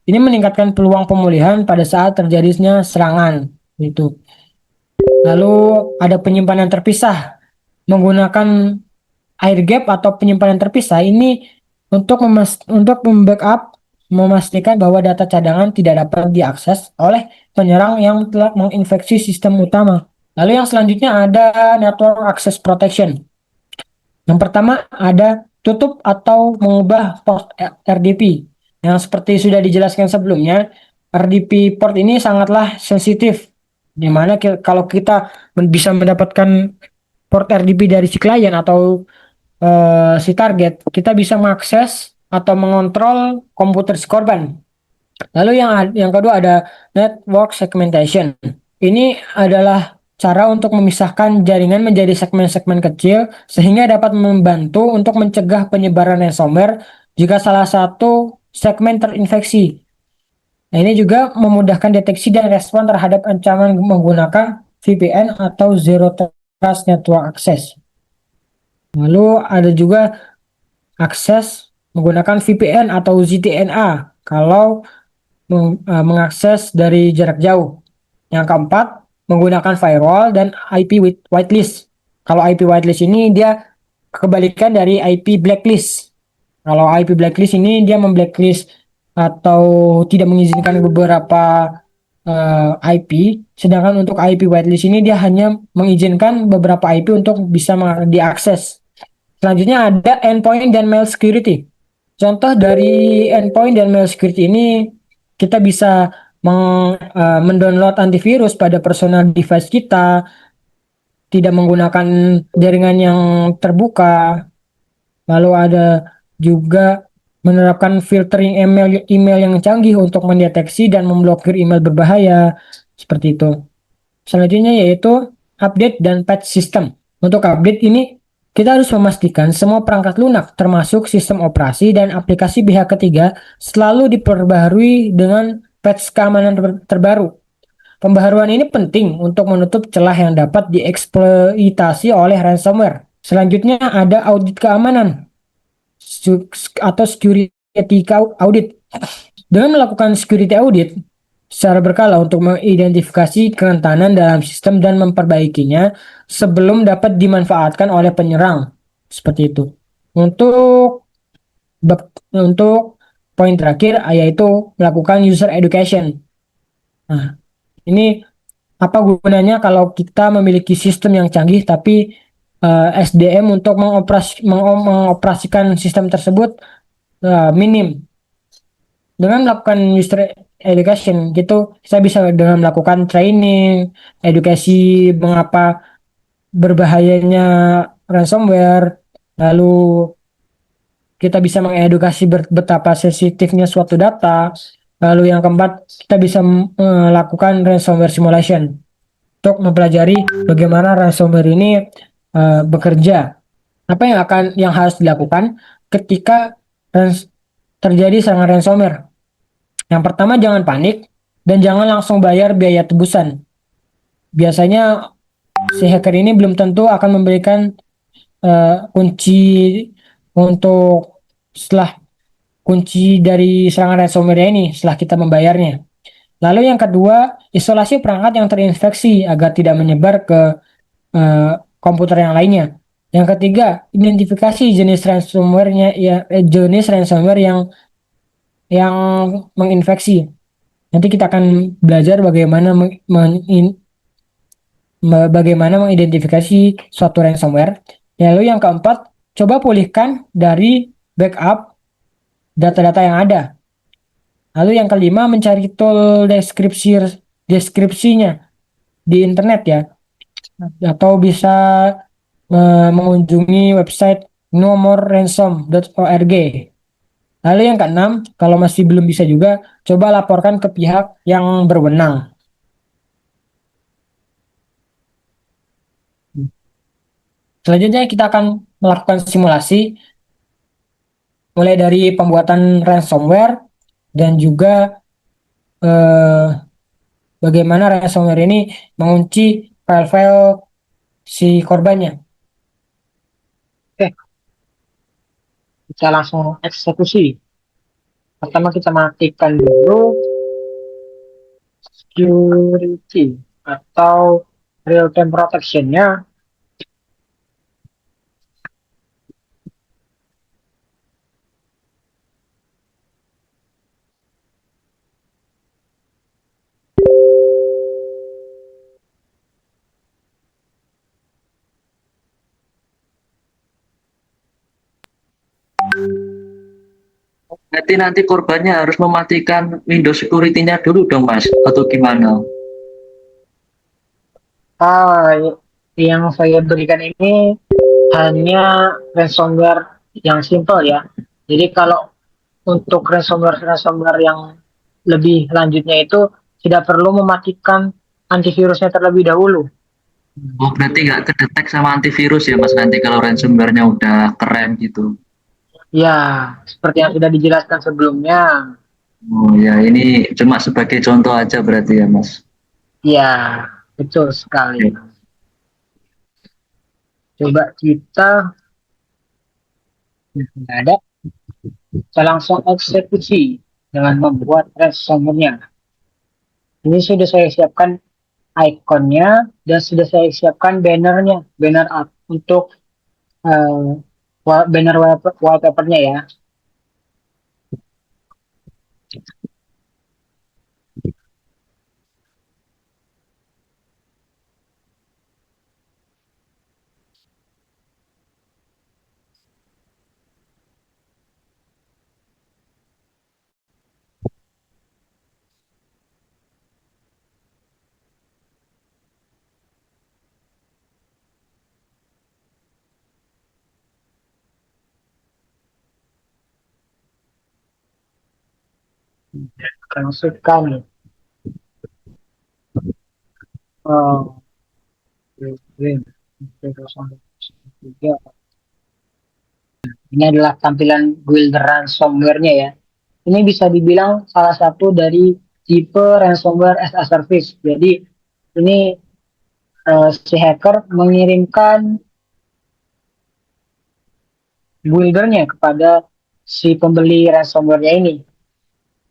Ini meningkatkan peluang pemulihan pada saat terjadinya serangan. Gitu. Lalu ada penyimpanan terpisah menggunakan air gap atau penyimpanan terpisah ini untuk membackup memastikan bahwa data cadangan tidak dapat diakses oleh penyerang yang telah menginfeksi sistem utama. Lalu yang selanjutnya ada network access protection. Yang pertama ada tutup atau mengubah port RDP. Yang seperti sudah dijelaskan sebelumnya, RDP port ini sangatlah sensitif. Di mana kalau kita bisa mendapatkan port RDP dari si klien atau si target, kita bisa mengakses atau mengontrol komputer si korban. Lalu yang kedua ada network segmentation. Ini adalah cara untuk memisahkan jaringan menjadi segmen-segmen kecil sehingga dapat membantu untuk mencegah penyebaran ransomware jika salah satu segmen terinfeksi. Nah, ini juga memudahkan deteksi dan respon terhadap ancaman menggunakan VPN atau Zero Trust Network Access. Lalu ada juga akses menggunakan VPN atau ZTNA kalau mengakses dari jarak jauh. Yang keempat, menggunakan firewall dan IP whitelist. Kalau IP whitelist ini dia kebalikan dari IP blacklist. Kalau IP blacklist ini dia memblacklist atau tidak mengizinkan beberapa IP, sedangkan untuk IP whitelist ini dia hanya mengizinkan beberapa IP untuk bisa diakses. Selanjutnya ada endpoint dan mail security. Contoh dari endpoint dan mail security ini kita bisa mendownload antivirus pada personal device kita, tidak menggunakan jaringan yang terbuka. Lalu ada juga menerapkan filtering email yang canggih untuk mendeteksi dan memblokir email berbahaya seperti itu. Selanjutnya yaitu update dan patch system. Untuk update ini kita harus memastikan semua perangkat lunak termasuk sistem operasi dan aplikasi pihak ketiga selalu diperbaharui dengan patch keamanan terbaru. Pembaharuan ini penting untuk menutup celah yang dapat dieksploitasi oleh ransomware. Selanjutnya ada audit keamanan atau security audit. Dengan melakukan security audit secara berkala untuk mengidentifikasi kerentanan dalam sistem dan memperbaikinya sebelum dapat dimanfaatkan oleh penyerang. Seperti itu. Untuk poin terakhir yaitu melakukan user education. Nah, ini apa gunanya kalau kita memiliki sistem yang canggih tapi SDM untuk mengoperasikan sistem tersebut minim. Dengan melakukan user education gitu, saya bisa dengan melakukan training, edukasi mengapa berbahayanya ransomware, lalu kita bisa mengedukasi betapa sensitifnya suatu data, lalu yang keempat kita bisa melakukan ransomware simulation untuk mempelajari bagaimana ransomware ini bekerja. Apa yang harus dilakukan ketika terjadi serangan ransomware? Yang pertama jangan panik dan jangan langsung bayar biaya tebusan. Biasanya si hacker ini belum tentu akan memberikan kunci untuk setelah kunci dari serangan ransomware ini setelah kita membayarnya. Lalu yang kedua, isolasi perangkat yang terinfeksi agar tidak menyebar ke komputer yang lainnya. Yang ketiga, identifikasi jenis ransomware-nya jenis ransomware yang menginfeksi. Nanti kita akan belajar bagaimana mengidentifikasi suatu ransomware. Lalu yang keempat, coba pulihkan dari backup data-data yang ada. Lalu yang kelima, mencari tool deskripsinya di internet ya. Atau bisa mengunjungi website nomorransom.org. Lalu yang keenam, kalau masih belum bisa juga, coba laporkan ke pihak yang berwenang. Selanjutnya kita akan melakukan simulasi mulai dari pembuatan ransomware dan juga bagaimana ransomware ini mengunci file-file si korbannya. kita langsung eksekusi. Pertama kita matikan dulu security atau real time protection-nya. Berarti nanti korbannya harus mematikan Windows security-nya dulu dong, Mas, atau gimana? Ah, yang saya berikan ini hanya ransomware yang simple ya. Jadi kalau untuk ransomware yang lebih lanjutnya itu tidak perlu mematikan antivirusnya terlebih dahulu. Oh, berarti nggak kedetek sama antivirus ya, Mas, nanti kalau ransomware-nya udah keren gitu. Ya, seperti yang sudah dijelaskan sebelumnya. Oh ya, ini cuma sebagai contoh aja berarti ya, Mas. Ya, betul sekali. Ya. Coba kita, nggak ada, kita langsung eksekusi dengan membuat ransomware-nya. Ini sudah saya siapkan ikonnya dan sudah saya siapkan bannernya, banner up untuk banner wallpapernya ya. Akan masukkan uh, ini adalah tampilan build ransomware-nya ya. Ini bisa dibilang salah satu dari tipe ransomware as a service. Jadi ini si hacker mengirimkan buildernya kepada si pembeli ransomware-nya ini.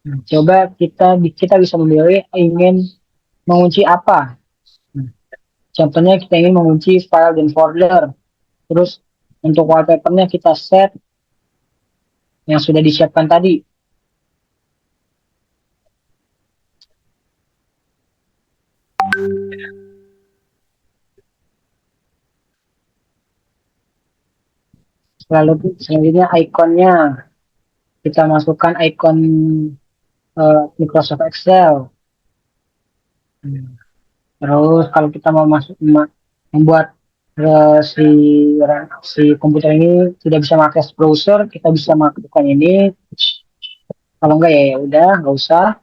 Coba kita bisa memilih ingin mengunci apa. Nah, contohnya kita ingin mengunci file dan folder. Terus untuk wallpapernya kita set yang sudah disiapkan tadi. Lalu selanjutnya ikonnya kita masukkan ikon Microsoft Excel. Terus kalau kita mau membuat si komputer ini tidak bisa mengakses browser, kita bisa melakukan ini. Kalau enggak ya ya udah nggak usah.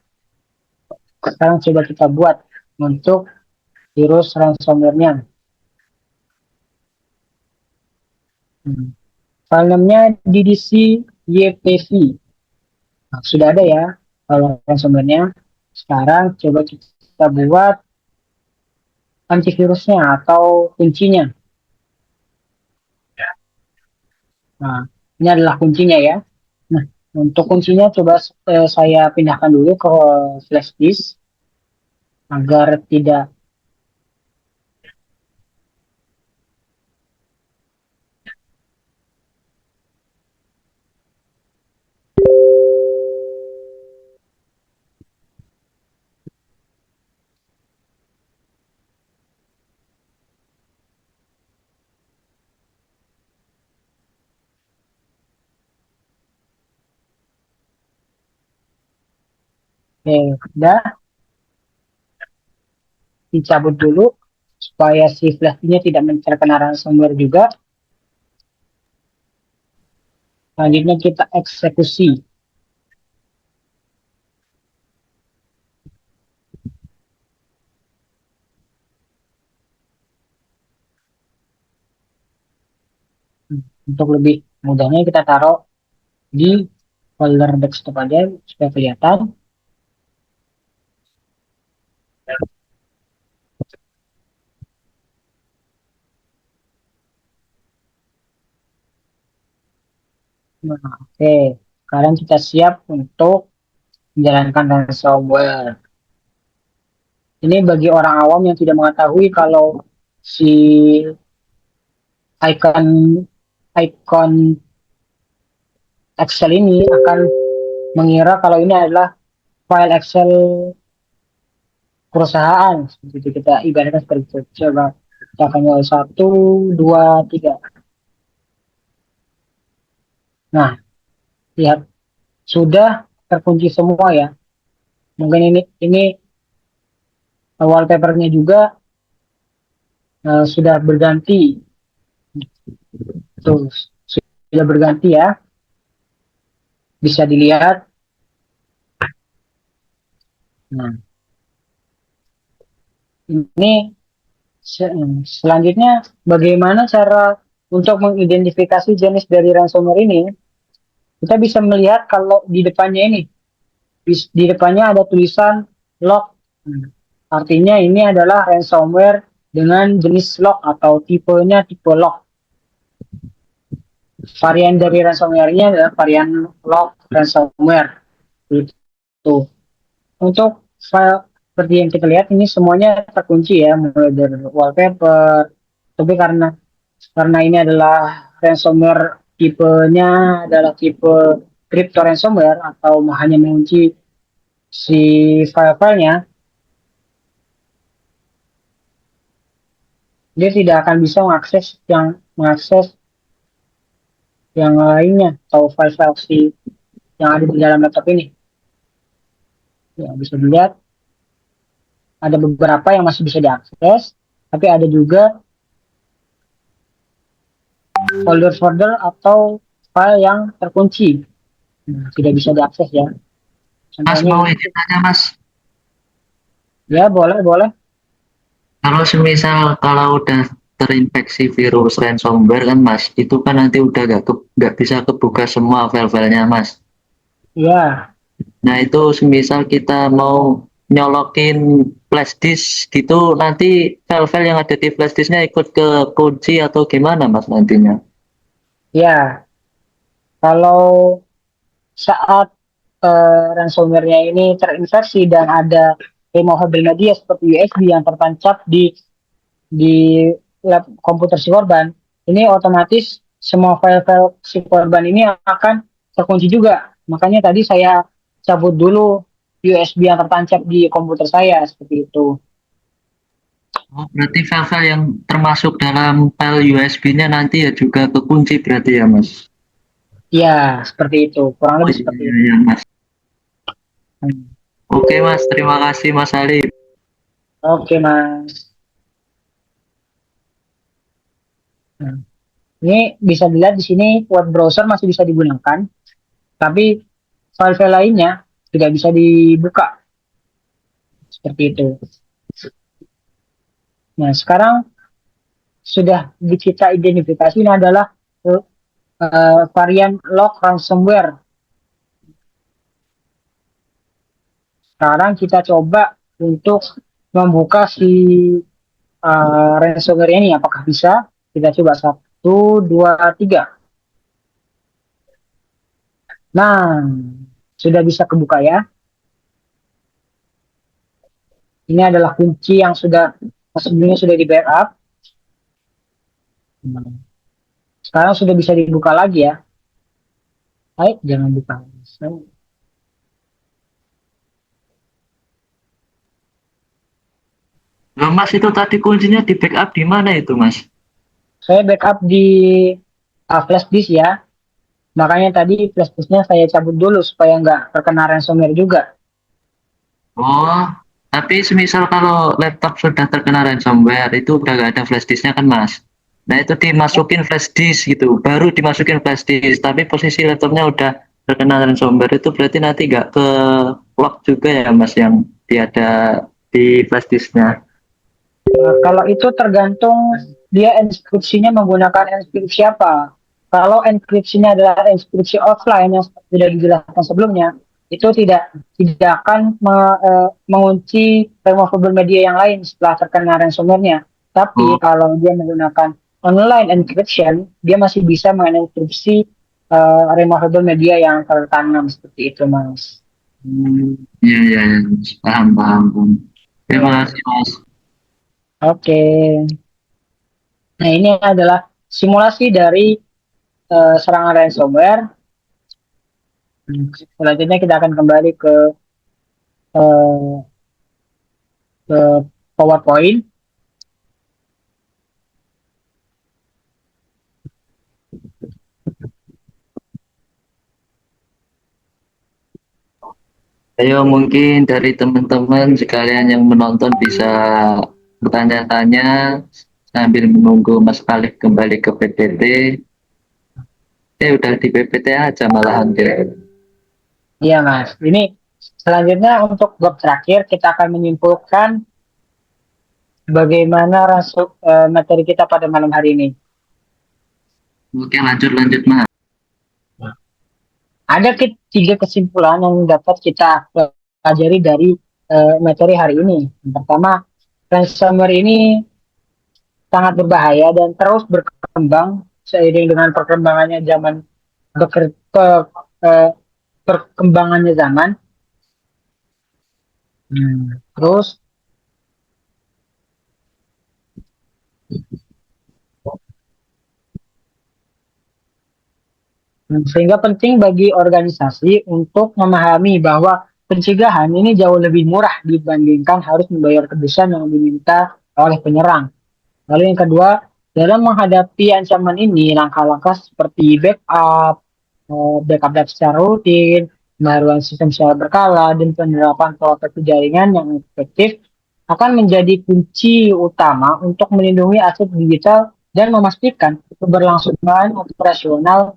Sekarang coba kita buat untuk virus ransomware-nya. File namanya DDC YPV. Nah, sudah ada ya kalau ransomware-nya. Sekarang coba kita buat antivirusnya atau kuncinya. Nah, ini adalah kuncinya ya. Nah, untuk kuncinya coba saya pindahkan dulu ke flash disk agar tidak udah dicabut dulu supaya si flash disknya tidak terkena ransomware juga. Selanjutnya kita eksekusi. Untuk lebih mudahnya kita taruh di folder desktop aja supaya kelihatan. Nah, oke. Sekarang kita siap untuk menjalankan ransomware. Ini bagi orang awam yang tidak mengetahui kalau si icon icon Excel ini akan mengira kalau ini adalah file Excel perusahaan. Seperti itu kita ibaratkan seperti itu. Coba kita akan mulai 1, 2, 3. Nah, lihat sudah terkunci semua ya. Mungkin ini wallpapernya juga sudah berganti. Tuh, sudah berganti ya. Bisa dilihat. Nah, ini selanjutnya bagaimana cara untuk mengidentifikasi jenis dari ransomware ini? Kita bisa melihat kalau di depannya ini, di depannya ada tulisan lock. Artinya ini adalah ransomware dengan jenis lock atau tipenya tipe lock. Varian dari ransomware-nya adalah varian lock ransomware. Itu. Untuk file seperti yang kita lihat ini semuanya terkunci ya, mulai dari wallpaper. Tapi karena ini adalah ransomware, tipenya adalah tipe crypto ransomware atau hanya mengunci si file-filenya, dia tidak akan bisa mengakses yang lainnya atau file-file yang ada di dalam laptop ini. Ya, bisa dilihat ada beberapa yang masih bisa diakses, tapi ada juga folder-folder atau file yang terkunci. Tidak bisa diakses ya. Mas Contohnya mau ini. izin tanya Mas, Ya, boleh, boleh. kalau semisal kalau udah terinfeksi virus ransomware kan Mas, itu kan nanti udah nggak bisa kebuka semua file-filenya Mas. Ya, Nah itu semisal kita mau nyolokin flash disk gitu, nanti file-file yang ada di flash disknya ikut ke kunci atau gimana Mas nantinya? ya. Kalau saat ransomware-nya ini terinfeksi dan ada removable media seperti USB yang tertancap di lab komputer si korban, ini otomatis semua file-file si korban ini akan terkunci juga. Makanya tadi saya cabut dulu USB yang tertancap di komputer saya seperti itu. Oh, berarti file-file yang termasuk dalam file USB-nya nanti ya juga kekunci berarti ya Mas? Ya, seperti itu. Kurang Oh lebih iya, seperti iya, itu. iya, Mas. Hmm. Oke Mas, terima kasih Mas Ali. Oke, Mas. Nah, ini bisa dilihat di sini web browser masih bisa digunakan, tapi file-file lainnya tidak bisa dibuka seperti itu. Nah, sekarang sudah kita identifikasi ini adalah varian log ransomware. Sekarang kita coba untuk membuka si ransomware ini. Apakah bisa? Kita coba 1, 2, 3. Nah, sudah bisa kebuka ya. Ini adalah kunci yang sebelumnya sudah di backup. Sekarang sudah bisa dibuka lagi ya. Baik, jangan buka. Loh, Mas itu tadi kuncinya di backup di mana itu Mas? Saya backup di flash disk ya. Makanya tadi flash disknya saya cabut dulu supaya nggak terkena ransomware juga. Oh, tapi semisal kalau laptop sudah terkena ransomware itu udah gak ada flash disknya kan Mas? Nah itu dimasukin flash disk gitu, baru dimasukin flash disk, tapi posisi laptopnya udah terkena ransomware itu berarti nanti nggak ke lock juga ya Mas yang ada di flash disknya. Kalau itu tergantung dia enkripsinya menggunakan enkripsi apa. Kalau enkripsinya adalah enkripsi offline yang sudah dijelaskan sebelumnya, itu tidak akan mengunci removable media yang lain setelah terkena ransomware-nya. Tapi Oh, kalau dia menggunakan online encryption, dia masih bisa mengenkripsi removable media yang tertanam seperti itu, Mas. Iya, iya, iya. Paham, paham, paham. Terima Ya. kasih, Mas. Oke. Nah, ini adalah simulasi dari serangan ransomware. Selanjutnya kita akan kembali eh, ke PowerPoint. Ayo mungkin dari teman-teman sekalian yang menonton bisa bertanya-tanya sambil menunggu Mas Alif kembali ke PPT. Udah di PPT aja malahan kira. Iya, Mas. Ini selanjutnya untuk bab terakhir kita akan menyimpulkan bagaimana materi kita pada malam hari ini. Oke, lanjut lanjut Mas. Ada tiga kesimpulan yang dapat kita pelajari dari materi hari ini. Yang pertama, ransomware ini sangat berbahaya dan terus berkembang seiring dengan perkembangannya zaman beker, pe- eh, perkembangannya zaman. Terus sehingga penting bagi organisasi untuk memahami bahwa pencegahan ini jauh lebih murah dibandingkan harus membayar tebusan yang diminta oleh penyerang. Lalu yang kedua, dalam menghadapi ancaman ini, langkah-langkah seperti backup data secara rutin, pembaruan sistem secara berkala, dan penerapan proteksi jaringan yang efektif akan menjadi kunci utama untuk melindungi aset digital dan memastikan keberlangsungan operasional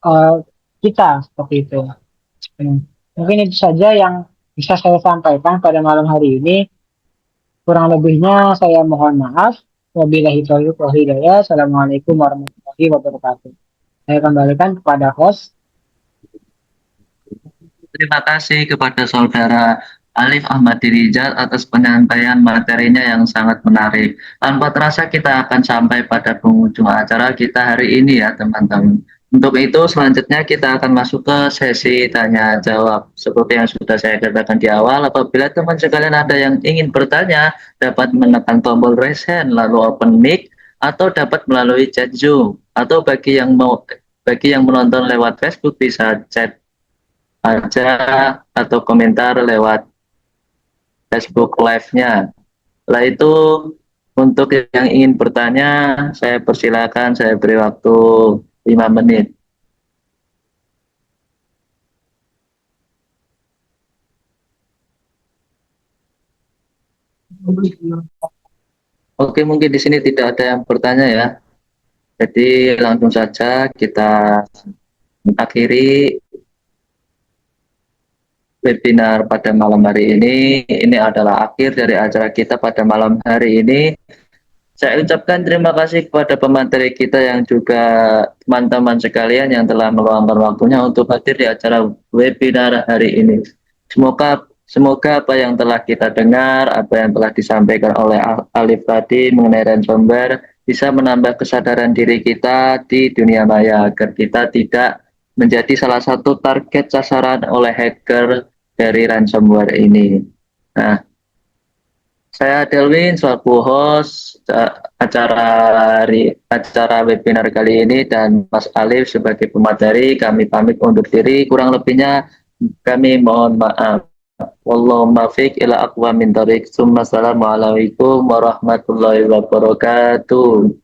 eh, kita seperti itu. Mungkin itu saja yang bisa saya sampaikan pada malam hari ini. Kurang lebihnya saya mohon maaf. Wabillahi taufiq wal hidayah. Assalamualaikum warahmatullahi wabarakatuh. Saya kembalikan kepada host. Terima kasih kepada saudara Alif Ahmad Dirijal atas penyampaian materinya yang sangat menarik. Tanpa terasa kita akan sampai pada penghujung acara kita hari ini ya teman-teman. Untuk itu selanjutnya kita akan masuk ke sesi tanya jawab. Seperti yang sudah saya katakan di awal, apabila teman sekalian ada yang ingin bertanya, dapat menekan tombol raise hand lalu open mic atau dapat melalui chat Zoom. Atau bagi yang menonton lewat Facebook bisa chat aja atau komentar lewat Facebook Live-nya. Setelah itu untuk yang ingin bertanya, saya persilakan, saya beri waktu 5 menit. Oke, mungkin di sini tidak ada yang bertanya ya. Jadi langsung saja kita akhiri webinar pada malam hari ini. Ini adalah akhir dari acara kita pada malam hari ini. Saya ucapkan terima kasih kepada pemateri kita yang juga teman-teman sekalian yang telah meluangkan waktunya untuk hadir di acara webinar hari ini. Semoga apa yang telah kita dengar, apa yang telah disampaikan oleh Alif tadi mengenai ransomware bisa menambah kesadaran diri kita di dunia maya agar kita tidak menjadi salah satu target sasaran oleh hacker dari ransomware ini. Nah, saya Delwin selaku host acara webinar kali ini dan Mas Alif sebagai pemateri kami pamit undur diri. Kurang lebihnya kami mohon maaf. Wallahu muwaffiq ila aqwamit thoriq. Assalamualaikum warahmatullahi wabarakatuh.